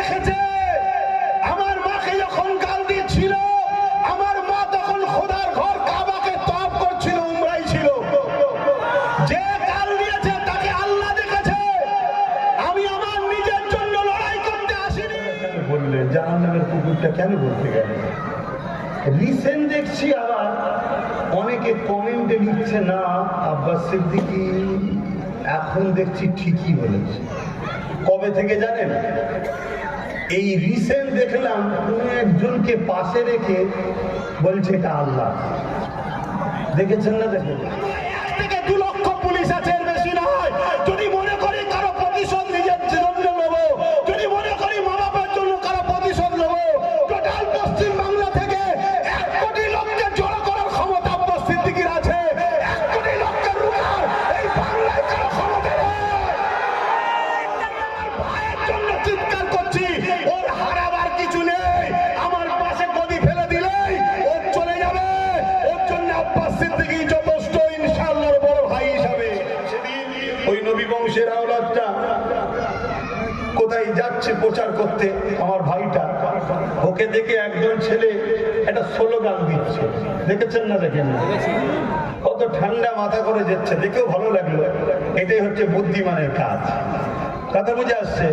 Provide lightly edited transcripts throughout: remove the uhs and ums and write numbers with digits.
দেখেছে। আমার মাকে যখন গাল দিয়েছিল, আমার মা তখন খোদার ঘর কাবাকে তওয়াফ করছিল, উমরায় ছিল। যে গাল দিয়েছে তাকে আল্লাহ দেখেছে। আমি আমার নিজের জন্য লড়াই করতে আসিনি। বললেন জাহান্নামের কুকুরটা কেন বলতে গেল? রিসেন্ট দেখছি আবার অনেকে কমেন্টে লিখছে, না আব্বাস সিদ্দিকী এখন দেখছি ঠিকই বলেছে। কবে থেকে জানেন? এই রিসেন্ট দেখলাম কোন একজনকে পাশে রেখে বলছে এটা আল্লাহ। দেখেছেন না? দেখেন, 1 থেকে 2 লক্ষ পুলিশ আছে, এর বেশি নয়। যদি মনে করি কারো প্রতিশোধ নিজের জন্য নেব, যদি মনে করি মা বাবার জন্য কারো প্রতিশোধ নেব, টোটাল পশ্চিম বাংলা থেকে 1 কোটি লোককে জড়ো করার ক্ষমতা আব্বাস সিদ্দিকীর আছে। 1 কোটি লোককে রুখার এই বাংলায় কারো ক্ষমতা নেই। আমার ভাইয়ের জন্য চিৎকার করছি, ওর হারাবার কিছু নেই। আমার পাশে গদি ফেলে দিলেই ও চলে যাবে। ওর জন্য আব্বাস সিদ্দিকী যথেষ্ট, ইনশাআল্লাহ বড় ভাই হিসাবে। সেদিন ওই নবী বংশের আওলাদটা কোথায় যাচ্ছে প্রচার করতে, আমার ভাইটা, ওকে দেখে একজন ছেলে একটা স্লোগান দিচ্ছে। দেখেছেন না? দেখেন কত ঠান্ডা মাথা করে যাচ্ছে, দেখেও ভালো লাগলো। এটাই হচ্ছে বুদ্ধিমানের কাজ। কথা বুঝে আসছে?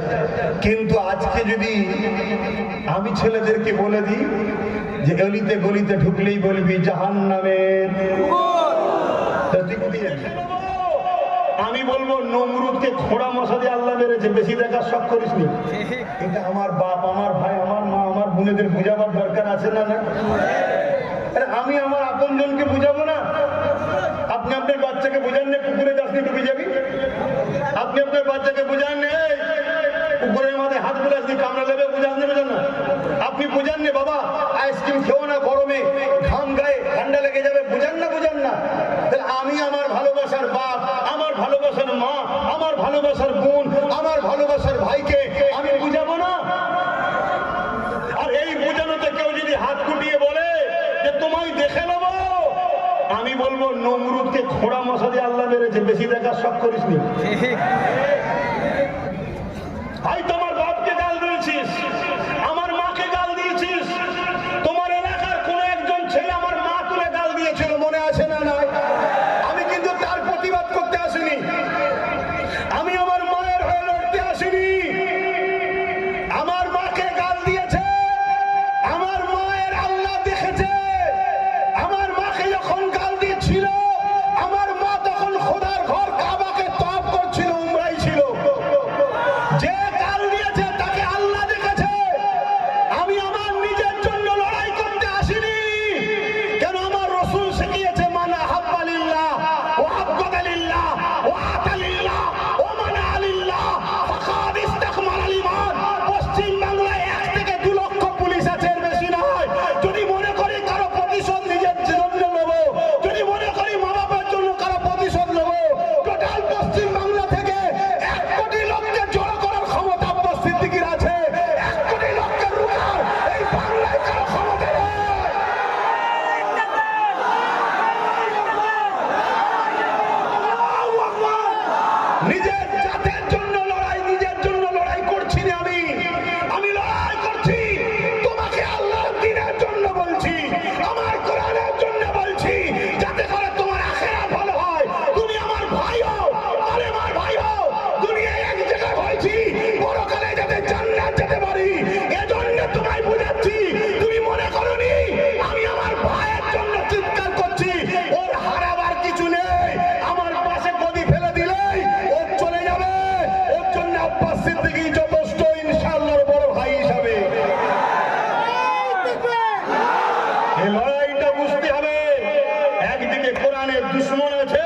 কিন্তু আজকে যদি আমি ছেলেদেরকে বলে দিই যে গলিতে গলিতে ঢুকলেই বলবি জাহান্নামের, আমি বলবো নমরুদকে খোঁড়া মশা দিয়ে আল্লাহ মেরেছে, বেশি দেখার শখ করিস নি। এটা আমার বাপ, আমার ভাই, আমার মা, আমার বোনেদের বুঝাবার দরকার আছে না? না, আমি আমার আপনজনকে বুঝাবো না? আপনি আপনার বাচ্চাকে বুঝান না পুকুরে যাসনি ডুবে যাবি? আপনি আপনার বাচ্চাকে বুঝান না পুকুরের মাথায় হাত বুলাসনি কামড়া দেবে, বুঝান দেবে না? আপনি বুঝান না বাবা আইসক্রিম খেও না, গরমে ঘাম গায়ে ঠান্ডা লেগে যাবে, বুঝান না? বুঝান না? তাহলে আমি আমার ভালোবাসার বাপ, আমার ভালোবাসার মা, আমার ভালোবাসার বোন, আমার ভালোবাসার ভাইকে আমি বুঝাবো না? আর এই বুঝানোতে কেউ যদি হাত কুটিয়ে বলে যে তোমায় দেখে নেবো, আমি বলবো নমরুদকে খোঁড়া মশা দিয়ে আল্লাহ মেরেছে, বেশি দেখার শখ করিস নি। ভাই তোমার বাপকে গাল দিয়েছিস, আমার মাকে গাল দিয়েছিস, তোমার এলাকার কোন একজন ছেলে আমার মা তুলে গাল দিয়েছিল, মনে আছে না? নাই? আমি কিন্তু তার প্রতিবাদ করতে আসিনি, আমি আমার মায়ের হয়ে লড়তে আসিনি। আমার মাকে গাল দিয়েছে, আমার মায়ের আল্লাহ দেখেছে। আমার মাকে যখন গাল দিয়েছিল, আমার মা তখন খোদার ঘর কাবাকে তওয়াফ করছিল, উমরায় ছিল। যে গাল দিয়েছে তাকে আল্লাহ দেখেছে। আমি আমার নিজের জন্য লড়াই করতে আসিনি। কেন? আমার রাসূল শিখিয়েছে মান আহাব্বা লিল্লাহ ওয়া আবগাদা লিল্লাহ ওয়া আতা লিল্লাহ ওয়া মানা লিল্লাহ ফাকাদ ইসতাকমালাল ঈমান। পশ্চিম বাংলায় 1 থেকে 2 লক্ষ পুলিশ আছে, এর বেশি নয়। যদি মনে করি কারো প্রতিশোধ নিজের জন্য নেব, যদি মনে করি মা বাবার জন্য কারো প্রতিশোধ নেব, টোটাল পশ্চিম বাংলা থেকে 1 কোটি লোককে জড়ো করার ক্ষমতা আব্বাস সিদ্দিকীর আছে। 1 কোটি লোককে রুখার এই বাংলায় কারো ক্ষমতা নেই। নিজের জাতের জন্য লড়াই, নিজের জন্য লড়াই করছি না। আমি লড়াই করছি তোমাকে আল্লাহর দ্বীনের জন্য বলছি, আমার কোরআনের জন্য বলছি, যাতে করে তোমার আখিরাত ভালো হয়। তুমি আমার ভাই হও, আরে আমার ভাই হও, দুনিয়ায় এক জায়গায় হয়েছি, পরকালে যাতে জান্নাত যেতে পারি, এজন্য তোমায় বুঝাচ্ছি। তুমি মনে করোনি আমি আমার ভাইয়ের জন্য চিৎকার করছি, ওর হারাবার কিছু নেই। আমার পাশে গদি ফেলে দিলেই ও চলে যাবে। ওর জন্য আব্বাস সিদ্দিকী যথেষ্ট, ইনশাআল্লাহ বড় ভাই হিসাবে। এই লড়াইটা বুঝতে হবে। একদিকে কোরআনের দুশমন আছে,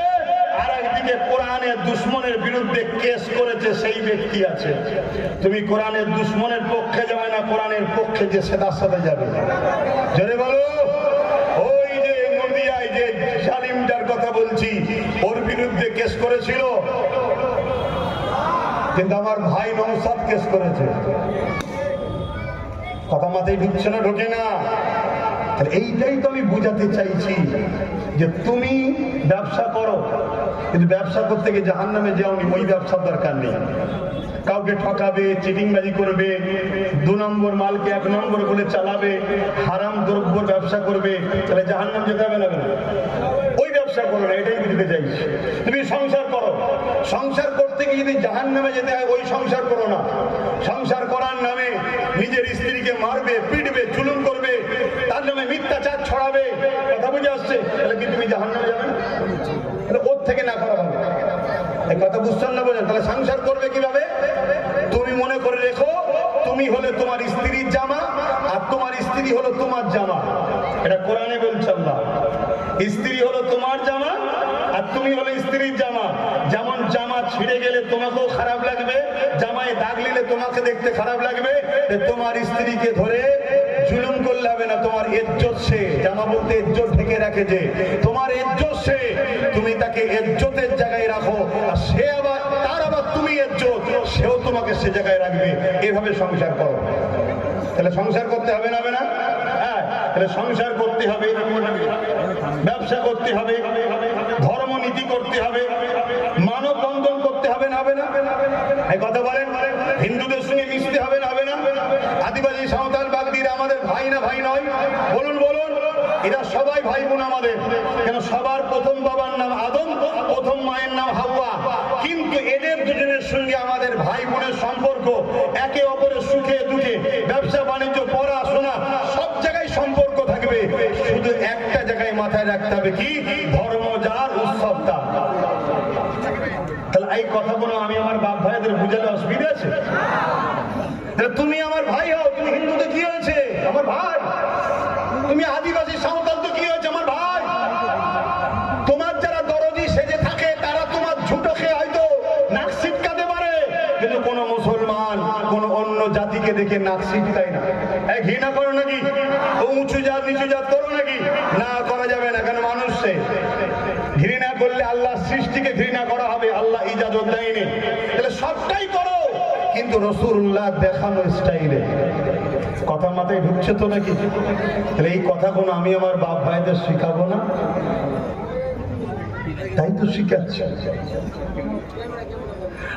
আর একদিকে কোরআনের দুশমনের বিরুদ্ধে কেস করেছে সেই ব্যক্তি আছে। তুমি কোরআনের দুশমনের পক্ষে যাবে না, কোরআনের পক্ষে যে সেটার সাথে যাবে। জোরে বলো। ওই যে নদিয়ায় যে জালিমটার কথা বলছি, ওর বিরুদ্ধে কেস করেছিল, কিন্তু আমার ভাই নওশাদ কেস করেছে। কথা মাথায় ঢুকছে না? ঢোকে না? এইটাই তো আমি বুঝাতে চাইছি যে তুমি ব্যবসা করো, কিন্তু ব্যবসা করতে গিয়ে জাহান্নামে যাওনি, ওই ব্যবসার দরকার নেই। কাউকে ঠকাবে, চিটিংবাজি করবে, 2 নম্বর মালকে 1 নম্বর বলে চালাবে, হারাম দ্রব্য ব্যবসা করবে, তাহলে জাহান্নাম যেতে হবে না? ওই ব্যবসা করো না, এটাই বুঝতে চাইছি। তুমি সংসার করো, সংসার করতে গিয়ে যদি জাহান্নামে যেতে হয় ওই সংসার করো না। সংসার করার নামে নিজের স্ত্রীকে মারবে, পিটবে, জুলুম করবে, তার নামে মিথ্যাচার ছড়াবে, কথা বুঝে আসছে? তাহলে কি তুমি জাহান্নামে যাবে না? তাহলে ওর থেকে না করা হবে। এই কথা বুঝছেন না? বোঝেন? তাহলে সংসার করবে কিভাবে? তুমি মনে করে রেখো, তুমি হলে তোমার স্ত্রীর জামা, আর তোমার স্ত্রী হলো তোমার জামা। এটা কোরআনে বলছে আল্লাহ। স্ত্রী হলো তোমার জামা, আর তুমি হলো স্ত্রীর জামা। যেমন জামা ছিঁড়ে গেলে তোমাকেও খারাপ লাগবে, জামায় দাগ নিলে তোমাকে দেখতে খারাপ লাগবে, তোমার স্ত্রীকে ধরে জুলুম করলে হবে না। তোমার ইজ্জত সে, জামা বলতে ইজ্জত ঢেকে রাখে, যে তোমার ইজ্জত সে, তুমি তাকে ইজ্জতের জায়গায় রাখো, আর সে আবার তার আবার তুমি ইজ্জত, সেও তোমাকে সে জায়গায় রাখবে। এভাবে সংসার করো। তাহলে সংসার করতে হবে না? হবে না? হ্যাঁ, তাহলে সংসার করতে হবে, ব্যবসা করতে হবে, ধর্মনীতি করতে হবে, মানববন্ধন করতে হবে না? হবে না? এই কথা বলেন। হিন্দুদের সঙ্গে মিশতে হবে না? হবে না? আদিবাসী, সাঁওতাল, বাগদিরা আমাদের ভাই না ভাই নয়? বলুন বলুন। এরা সবাই ভাই বোন আমাদের। কেন? সবার প্রথম বাবার নাম আদম, প্রথম মায়ের নাম হাওয়া। কিন্তু এদের দুজনের সঙ্গে আমাদের ভাই বোনের সম্পর্ক, একে অপরের সুখে দুঃখে, ব্যবসা বাণিজ্য, পড়াশোনা, সব জায়গায় সম্পর্ক থাকবে। শুধু একটা জায়গায় মাথায় রাখতে হবে, কি? ধর্ম যার, উৎসব তার। তাহলে এই কথাগুলো আমি আমার বাপ ভাইদের বুঝালে অসুবিধা আছে? তুমি আমার ভাই হও, তুমি হিন্দুতে কি হয়েছে? আমার ভাই। তুমি আদিবাসী, সাঁওতাল তো কি হয়েছে? আমার ভাই। তোমার যারা দরদি সেজে থাকে তারা তোমার ঝুটো খেয়ে হয়তো নাক ছিটকাতে পারে, কিন্তু কোন মুসলমান কোন অন্য জাতিকে দেখে নাক ছিটকায় না। ঘৃণা করো নাকি? উঁচু জাত নিচু জাত করো নাকি? না, করা যাবে না। কেন? মানুষ সে। ঘৃণা করলে আল্লাহ সৃষ্টিকে ঘৃণা করা হবে, আল্লাহ ইজাজত দেয়নি। তাহলে সবটাই করো, কিন্তু রাসূলুল্লাহ দেখানো স্টাইলে। কথা মাথায় ঢুকছে তো নাকি? তাহলে এই কথাগুলো আমি আমার বাপ ভাইদের শিখাবো না? তাই তো শিখাচ্ছে।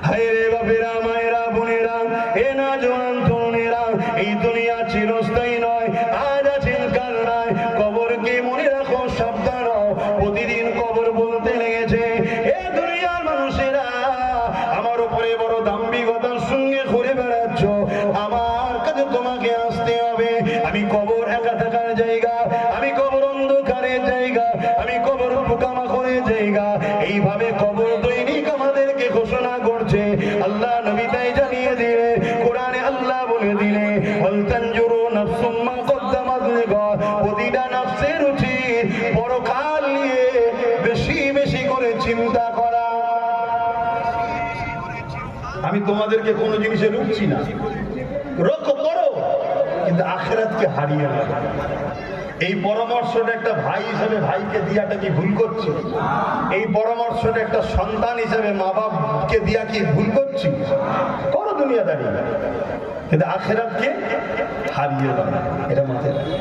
হায় রে বাপেরা, মায়েরা, বোনেরা, এ না জওয়ান তরুণেরা, এই দুনিয়া চিরস্থায়ী নয়, আজ আছেন কাল নাই। কবরকে মনে রাখো, সাবধান হও, প্রতিদিন কবর বলতে লেগেছে। এ দুনিয়ার মানুষেরা, আমার উপরে বড় দাম্ভিকতার সঙ্গে ঘুরে বেড়াচ্ছ, আমার কাছে তোমাকে আসতে হবে। আমি কবর একা থাকার জায়গা, আমি কবর অন্ধকারের জায়গা, আমি কবর পোকামাকড়ের জায়গা। এইভাবে কবর দৈনিক আমাদেরকে ঘোষণা করছে। আল্লাহ নবী তাই জানিয়ে দিলে, কোরআনে আল্লাহ বলে দিলে, ওয়াল তানজুরু নাফসুম মা কদ্দামাত লিগাদ। প্রতিটা নফসের উচিত পরকাল নিয়ে বেশি বেশি করে চিন্তা করা। আমি তোমাদেরকে কোনো জিনিসে রুখছি না, রক্ষা করো, কিন্তু আখিরাতকে হারিয়ে না। এই পরামর্শটা একটা ভাই হিসেবে ভাইকে দিয়াটা কি ভুল করছি? এই পরামর্শটা একটা সন্তান হিসেবে মা বাপকে দিয়া কি ভুল করছি? করো দুনিয়াদারি, কিন্তু আখিরাতকে হারিয়ে দাও, এটা মাথায় রাখো।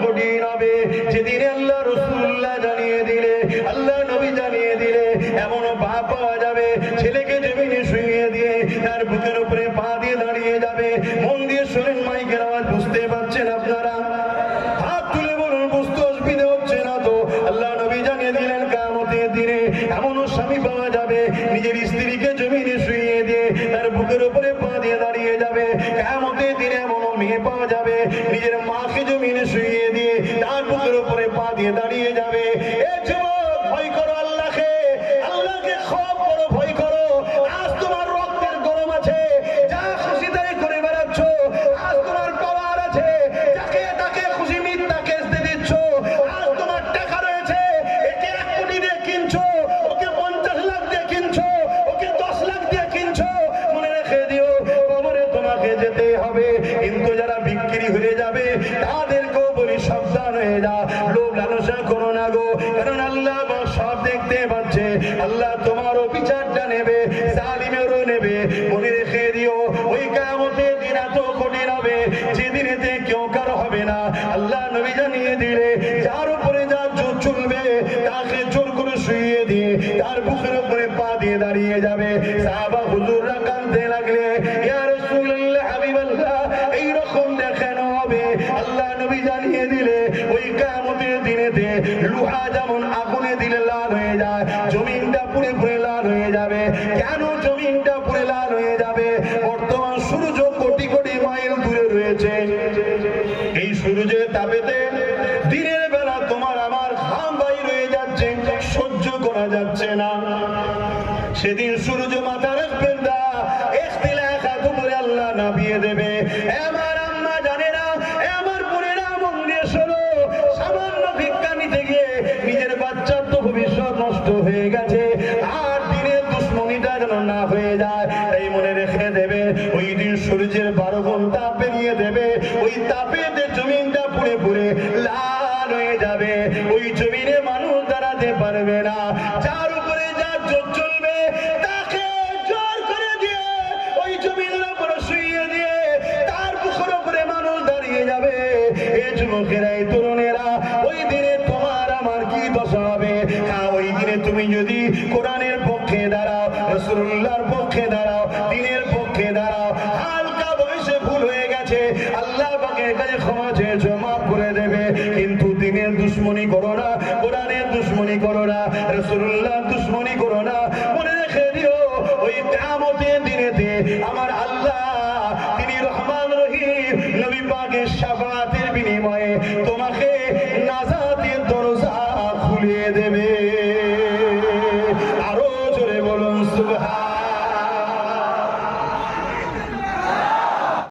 কঠিন হবে যেদিনে আল্লাহ রাসূলুল্লাহ জানিয়ে দিলে, আল্লাহ নবী জানিয়ে দিলে, এমন বাপ পাওয়া যাবে ছেলেকে জমিনে শুইয়ে দিয়ে তার বুকের উপরে পা দিয়ে দাঁড়িয়ে যাবে। মন দিয়ে শুনেন, মাইকের আওয়াজ বুঝতে পারছেন আপনারা? হাত তুলে বলুন, বুঝতে অসুবিধা হচ্ছে না তো? আল্লাহ নবী জানিয়ে দিলেন, কিয়ামতের দিনে এমনও স্বামী পাওয়া যাবে নিজের স্ত্রীকে জমিনে শুইয়ে দিয়ে তার বুকের উপরে পা দিয়ে দাঁড়িয়ে যাবে। কিয়ামতের দিনে এমনও মেয়ে পাওয়া যাবে নিজের মাকে জমিনে শুইয়ে দিয়ে তার বুকের উপরে পা দিয়ে দাঁড়িয়ে যাবে। এ যুবক, ভয় করো আল্লাহকে, আল্লাহকে খুব বড় ভয় করো। আজ তোমার রক্তের গরম আছে, যা খুশি তাই করে বেড়াচ্ছ। আজ তোমার পাওয়ার আছে, যাকে তাকে খুশি মিথ্যা কেস দিয়ে দিচ্ছ। আজ তোমার টাকা রয়েছে, একে 1 কোটি দিয়ে কিনছো, ওকে 50 লাখ দিয়ে কিনছো, ওকে 10 লাখ দিয়ে কিনছো। মনে রেখে দিও, কবরে তোমাকে যেতে হবে। কিন্তু যারা বিক্রি হয়ে যাবে তাদেরকেও বলি, সাবধান হয়ে যা, লোভ লালসা করো না গো, কারণ আল্লাহ সব দেখতে পাচ্ছে। আল্লাহ তোমারও বিচারটা নেবে, জালিমেরও নেবে। মনে রেখে দিও, ওই কিয়ামতের দিন এত কঠিন হবে যেদিনে তার বুকের উপরে পা দিয়ে দাঁড়িয়ে যাবে। সাহাবা হুজুররা কাঁদতে লাগলে, ইয়া রাসূলুল্লাহ হাবিবাল্লাহ, এইরকম দেখানো হবে। আল্লাহ নবী জানিয়ে দিলে ওই কিয়ামতের দিনেতে লোহা যেমন আগুনে দিলে লাল হয়ে যায়, জমিনটা পুড়ে পুড়ে লাল হয়ে যাবে। কেন জমিনটা পুড়ে লাল হয়ে যাবে? বর্তমান সূর্য কোটি কোটি মাইল দূরে রয়েছে। এই সূর্যের তাপেতে দিনের বেলা তোমার আমার ঘাম বাইর হয়ে যাচ্ছে, সহ্য করা যাচ্ছে না। সেদিন সূর্য মাথা রাখবেন না, ইখতিলাফাত উপরে আল্লাহ নামিয়ে দেবে। আমার আম্মা জানে না, আমার বোনেরা মন দিয়ে শোনো, সামান্য ভিক্ষা নিতে গিয়ে নিজের বাচ্চার তো ভবিষ্যৎ নষ্ট হয়ে গেছে, আর দিনের দুশ্মনীটা যেন না হয়ে যায়, তাই মনে রেখে দেবে। ওই দিন সূর্যের 12 গুণ তাপ বেরিয়ে দেবে, ওই তাপেতে জমিনটা পুড়ে পুড়ে লাল হয়ে যাবে। ওই জমিনে মানুষ দাঁড়াতে পারবে না। যার উপরে যার জোর চলবে তাকে জোর করে দিয়ে ওই জমিনের উপরে শুইয়ে দিয়ে তার বুকের উপরে মানুষ দাঁড়িয়ে যাবে। এই যুবকেরা, এই তরুণেরা, ওই দিনে তোমার আমার কি দশা হবে? হ্যাঁ, ওই দিনে তুমি যদি কোরআনের পক্ষে দাঁড়াও, রাসূলুল্লাহর পক্ষে দাঁড়াও, দ্বীনের পক্ষে দাঁড়াও, হালকা বয়সে ভুল হয়ে গেছে, আল্লাহ পাকের কাছে ক্ষমা চেয়েছো, মাফ করে দেবে। কিন্তু দ্বীনের দুশ্মনী করো না, কোরআনের দুশ্মনী করো না, রাসূলুল্লাহর দুশ্মনী করো না। মনে রেখে দিও, ওই কিয়ামতের দিনেতে আমার আল্লাহ, তিনি রহমান রহিম, নবী পাকের শাফাআতের বিনিময়ে তোমাকে নাজাতের দরজা খুলে দেবে। আরো